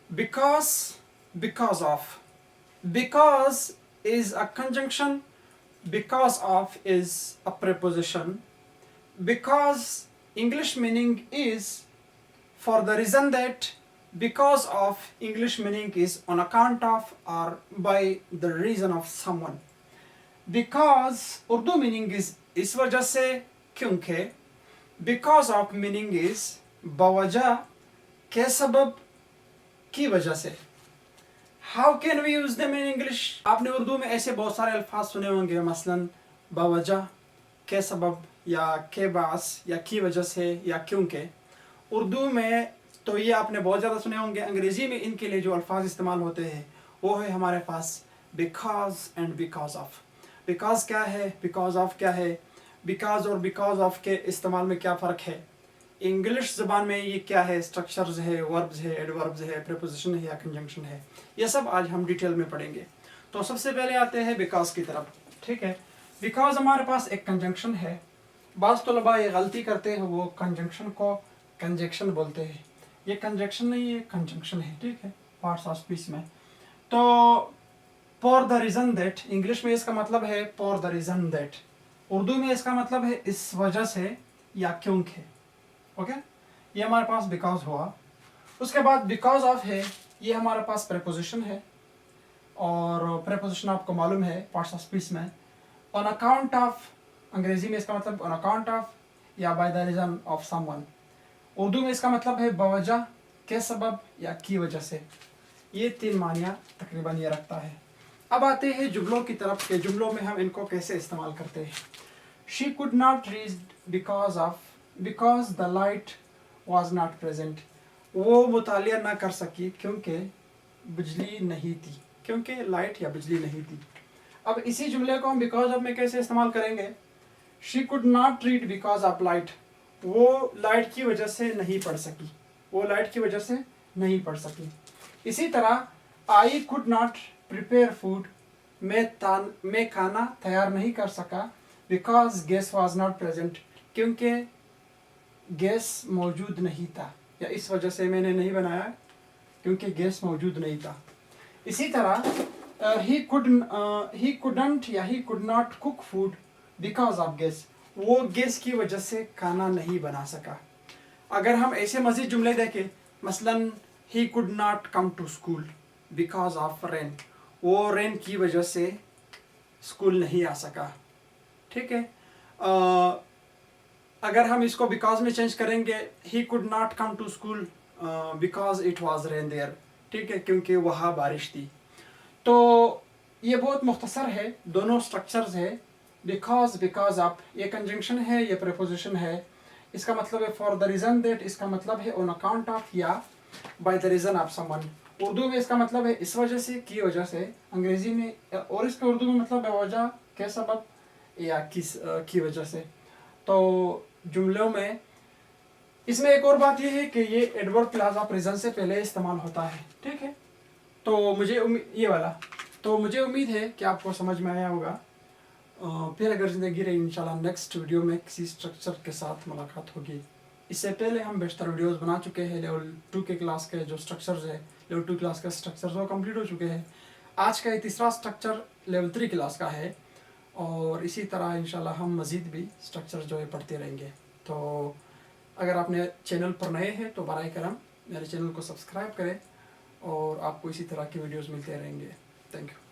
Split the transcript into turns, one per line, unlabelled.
Because, because of. Because is a conjunction, because of is a preposition. Because English meaning is for the reason that, because of English meaning is on account of or by the reason of someone. Because Urdu meaning is इस वजह से क्योंकि. Because of meaning is बवजह के सबब की वजह से. How can we use them in English? आपने उर्दू में ऐसे बहुत सारे अल्फाज सुने होंगे, मसलन बवजह, के सबब, या के बास, या की वजह से, या क्योंकि. उर्दू में तो ये आपने बहुत ज़्यादा सुने होंगे. अंग्रेज़ी में इनके लिए जो अल्फाज इस्तेमाल होते हैं वो है हमारे पास because and because of. because क्या है, because of क्या है, because और because of के इस्तेमाल में क्या फ़र्क है. इंग्लिश ज़बान में ये क्या है, स्ट्रक्चर्स है, वर्ब्स है, एडवर्ब्स है, प्रीपोजिशन है या कंजंक्शन है, ये सब आज हम डिटेल में पढ़ेंगे. तो सबसे पहले आते हैं बिकॉज की तरफ. ठीक है, बिकॉज हमारे पास एक कंजंक्शन है. बाज़ तलबा ये गलती करते हैं, वो कंजंक्शन को कंजक्शन बोलते हैं. ये कंजक्शन नहीं है, कंजंक्शन है. ठीक है, पार्ट्स ऑफ स्पीच में. तो for the reason that, English में इसका मतलब है for the reason that. Urdu में इसका मतलब है इस वजह से या क्योंकि. ओके, ये हमारे पास बिकॉज हुआ. उसके बाद बिकॉज ऑफ है, ये हमारे पास प्रेपोजिशन है. और प्रेपोजिशन आपको मालूम है पार्ट्स ऑफ स्पीच में. ऑन अकाउंट ऑफ, अंग्रेजी में इसका मतलब ऑन अकाउंट ऑफ या by the reason of someone. Urdu में इसका मतलब है बवजह, के सबब या की वजह से. ये तीन मानियाँ तकरीबन ये रखता है. अब आते हैं जुमलों की तरफ के. जुमलों में हम इनको कैसे इस्तेमाल करते हैं. She could not read because of, because the light was not present. वो मुतालिया ना कर सकी क्योंकि बिजली नहीं थी. क्योंकि लाइट या बिजली नहीं थी. अब इसी जुमले को हम बिकॉज ऑफ में कैसे इस्तेमाल करेंगे. She could not read because of light. वो लाइट की वजह से नहीं पढ़ सकी. वो लाइट की वजह से नहीं पढ़ सकी. इसी तरह I could not prepare food. मैं खाना तैयार नहीं कर सका because gas was not present. क्योंकि गैस मौजूद नहीं था, या इस वजह से मैंने नहीं बनाया क्योंकि गैस मौजूद नहीं था. इसी तरह ही कुडंट या ही could not cook food because of gas. वो गैस की वजह से खाना नहीं बना सका. अगर हम ऐसे मज़ीद जुमले देखें, मसलन he could not come to school because of rain. वो रेन की वजह से स्कूल नहीं आ सका. ठीक है, अगर हम इसको बिकॉज में चेंज करेंगे, he could not come to school because it was rain there. ठीक है, क्योंकि वहाँ बारिश थी. तो ये बहुत मुख्तसर है, दोनों स्ट्रक्चर्स है. बिकॉज, बिकॉज ऑफ, ये कंजंक्शन है, ये प्रीपोजिशन है. इसका मतलब है फॉर द रीज़न दैट, इसका मतलब है ऑन अकाउंट ऑफ या by the reason of someone. Urdu में इसका मतलब है इस वजह से, की वजह से. अंग्रेज़ी में, और इसका उर्दू में मतलब है वजह, के सबब या किस की वजह से. तो जुमलों में इसमें एक और बात यह है कि ये एडवर्ब क्लॉज ऑफ रीज़न से पहले इस्तेमाल होता है. ठीक है, तो मुझे ये वाला, तो मुझे उम्मीद है कि आपको समझ में आया होगा. फिर अगर ज़िंदगी रही इंशाल्लाह नेक्स्ट वीडियो में किसी स्ट्रक्चर के साथ मुलाकात होगी. इससे पहले हम बेशतर वीडियोस बना चुके हैं. लेवल 2 के क्लास के जो स्ट्रक्चर्स है, लेवल 2 क्लास के स्ट्रक्चर्स वो कंप्लीट हो चुके हैं. आज का ये तीसरा स्ट्रक्चर लेवल 3 क्लास का है. और इसी तरह इंशाल्लाह हम मज़ीद भी स्ट्रक्चर जो है पढ़ते रहेंगे. तो अगर आपने चैनल पर नए हैं तो बराए करम मेरे चैनल को सब्सक्राइब करें, और आपको इसी तरह की वीडियोस मिलते रहेंगे. Thank you.